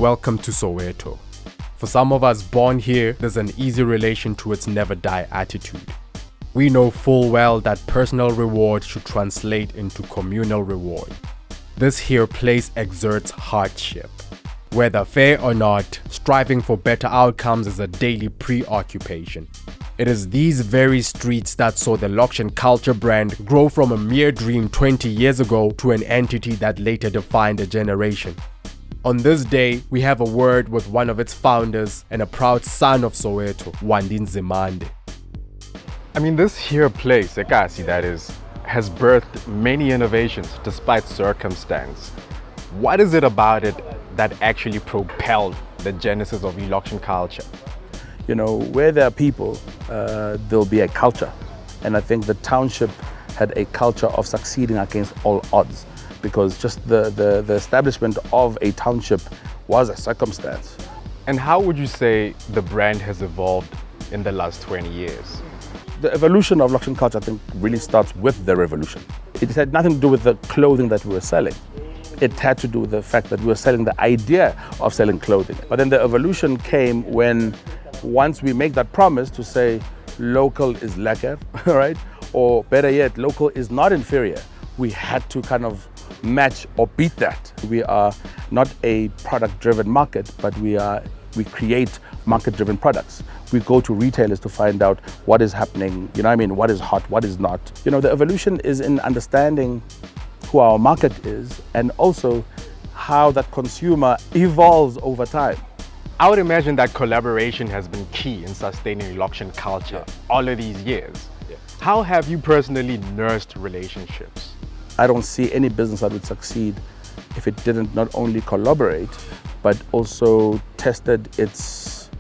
Welcome to Soweto. For some of us born here, there's an easy relation to its never die attitude. We know full well that personal reward should translate into communal reward. This here place exerts hardship. Whether fair or not, striving for better outcomes is a daily preoccupation. It is these very streets that saw the Loxion Kulca brand grow from a mere dream 20 years ago to an entity that later defined a generation. On this day, we have a word with one of its founders and a proud son of Soweto, Wandi Nzimande. I mean, this here place, Ekasi that is, has birthed many innovations despite circumstance. What is it about it that actually propelled the genesis of Loxion Kulca? You know, where there are people, there'll be a culture. And I think the township had a culture of succeeding against all odds, because just the establishment of a township was a circumstance. And how would you say the brand has evolved in the last 20 years? The evolution of Loxion Kulca, I think, really starts with the revolution. It had nothing to do with the clothing that we were selling. It had to do with the fact that we were selling the idea of selling clothing. But then the evolution came when, once we make that promise to say local is lekker, right? Or better yet, local is not inferior, we had to kind of match or beat that. We are not a product-driven market, but we create market-driven products. We go to retailers to find out what is happening, you know what I mean, what is hot, what is not. You know, the evolution is in understanding who our market is and also how that consumer evolves over time. I would imagine that collaboration has been key in sustaining Loxion Kulca all of these years. How have you personally nursed relationships? I don't see any business that would succeed if it didn't not only collaborate, but also tested its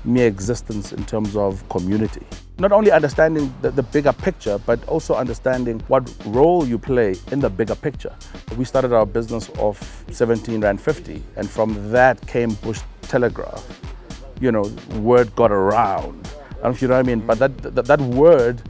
mere existence in terms of community. Not only understanding the bigger picture, but also understanding what role you play in the bigger picture. We started our business of 17 Rand 50, and from that came Bush Telegraph. You know, word got around. I don't know if you know what I mean, but that word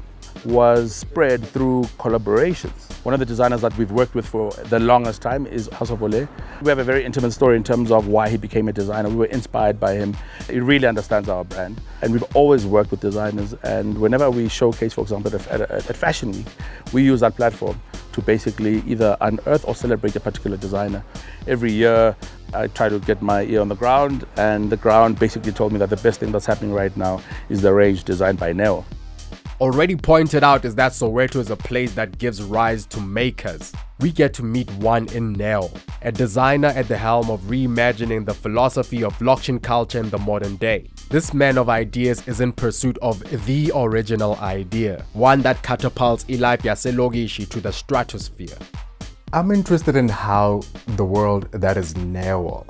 was spread through collaborations. One of the designers that we've worked with for the longest time is House of Ole. We have a very intimate story in terms of why he became a designer. We were inspired by him. He really understands our brand. And we've always worked with designers. And whenever we showcase, for example, at Fashion Week, we use that platform to basically either unearth or celebrate a particular designer. Every year, I try to get my ear on the ground, and the ground basically told me that the best thing that's happening right now is the range designed by Neo. Already pointed out is that Soweto is a place that gives rise to makers. We get to meet one in Neo, a designer at the helm of reimagining the philosophy of Loxion Kulca in the modern day. This man of ideas is in pursuit of the original idea, one that catapults ilife yaselokishi to the stratosphere. I'm interested in how the world that is Neo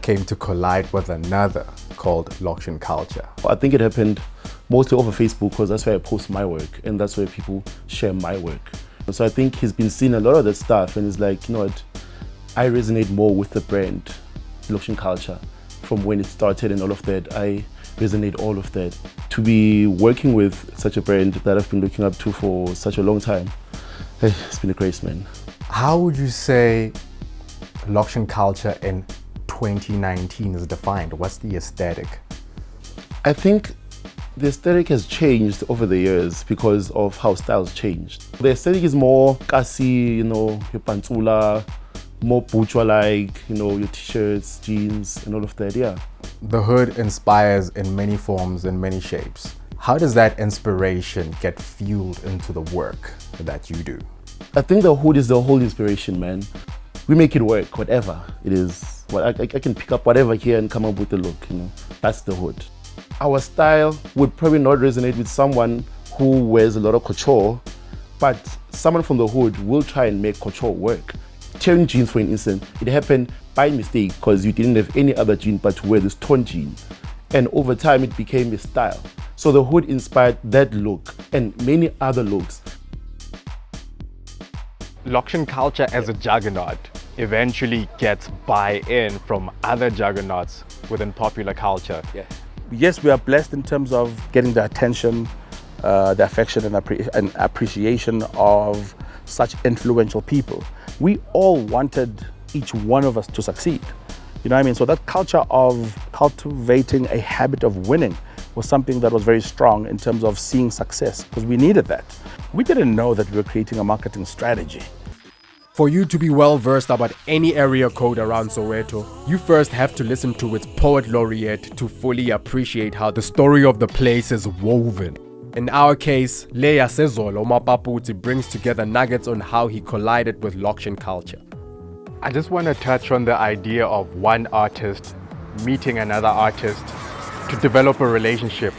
came to collide with another called Loxion Kulca. I think it happened mostly over Facebook, because that's where I post my work and that's where people share my work. So I think he's been seeing a lot of that stuff and he's like, you know what, I resonate more with the brand Loxion Kulca from when it started and all of that. I resonate all of that. To be working with such a brand that I've been looking up to for such a long time, it's been a grace, man. How would you say Loxion Kulca in 2019 is defined? What's the aesthetic? I think the aesthetic has changed over the years because of how styles changed. The aesthetic is more kasi, you know, your pantula, more bourgeois-like, you know, your t-shirts, jeans, and all of that, yeah. The hood inspires in many forms and many shapes. How does that inspiration get fueled into the work that you do? I think the hood is the whole inspiration, man. We make it work, whatever it is. Well, I can pick up whatever here and come up with the look, you know. That's the hood. Our style would probably not resonate with someone who wears a lot of couture, but someone from the hood will try and make couture work. Tearing jeans, for instance, it happened by mistake because you didn't have any other jean but to wear this torn jean. And over time, it became a style. So the hood inspired that look and many other looks. Loxion Kulca as a juggernaut eventually gets buy-in from other juggernauts within popular culture. Yes, we are blessed in terms of getting the attention, the affection and appreciation of such influential people. We all wanted each one of us to succeed. You know what I mean? So that culture of cultivating a habit of winning was something that was very strong in terms of seeing success, because we needed that. We didn't know that we were creating a marketing strategy. For you to be well versed about any area code around Soweto, you first have to listen to its poet laureate to fully appreciate how the story of the place is woven. In our case, Leya Sezolo Mapaputsi brings together nuggets on how he collided with Loxion culture. I just want to touch on the idea of one artist meeting another artist to develop a relationship.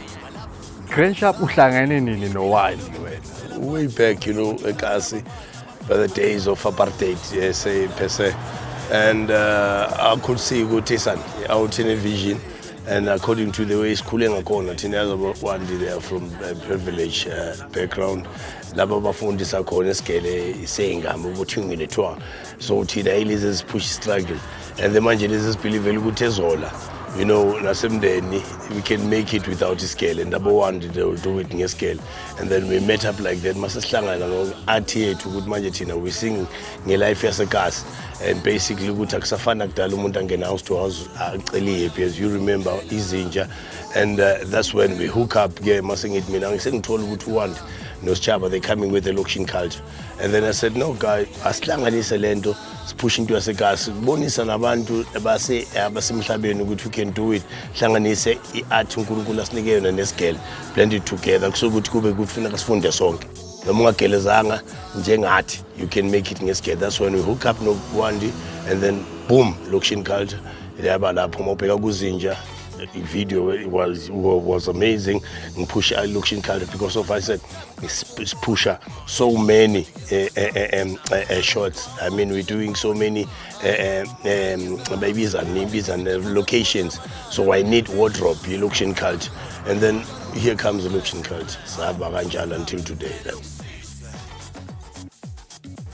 Friendship uhlangane nini no Wandi wena? Way back, Ekasi, by the days of apartheid, say per se. And I could see Gotesan out in a vision. And according to the way schooling akona, Wandi, they are from a privileged background. Laba bafundisa khona esigele isengama ukuthi ngilethwa. So thina ilizes push struggle. And the manje lizes believe ukuthi ezola. Nasemndeni, we can make it without a scale, and number one, they will do it in a scale. And then we met up like that. We sing life as a gas, and basically, as you remember, Izinja, and that's when we hook up. They're coming with the Loxion culture. And then I said, no, guy, asihlanganise lento, pushing to us a gas. Bonisa nabantu base abasemhlabeni ukuthi we can do it. Hlanganise iart uNkulunkulu asinike yona nescale. Blend it together so ukuthi kube kufuneka sifunde sonke. Noma ungagelezanga njengathi, you can make it ngescale. That's when we hook up no Wandi, and then boom, Loxion culture. Yaba lapho mawubheka kuzinja. The video was amazing and push Loxion culture because of I said it's pusher so many shots. I mean, we're doing so many babies and locations, so I need wardrobe Loxion culture, and then here comes the Loxion culture until today.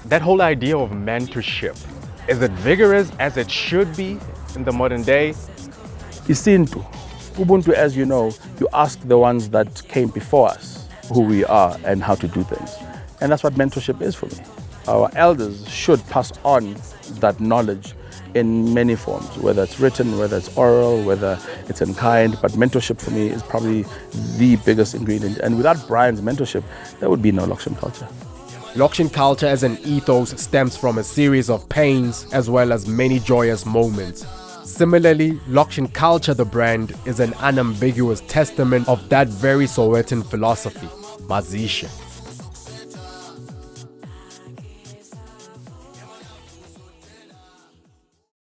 That whole idea of mentorship, is it vigorous as it should be in the modern day? Isintu. Ubuntu, as you know, you ask the ones that came before us who we are and how to do things. And that's what mentorship is for me. Our elders should pass on that knowledge in many forms, whether it's written, whether it's oral, whether it's in kind. But mentorship for me is probably the biggest ingredient. And without Brian's mentorship, there would be no Loxion culture. Loxion culture as an ethos stems from a series of pains as well as many joyous moments. Similarly, Loxion culture, the brand, is an unambiguous testament of that very Sowetan philosophy, mazisha.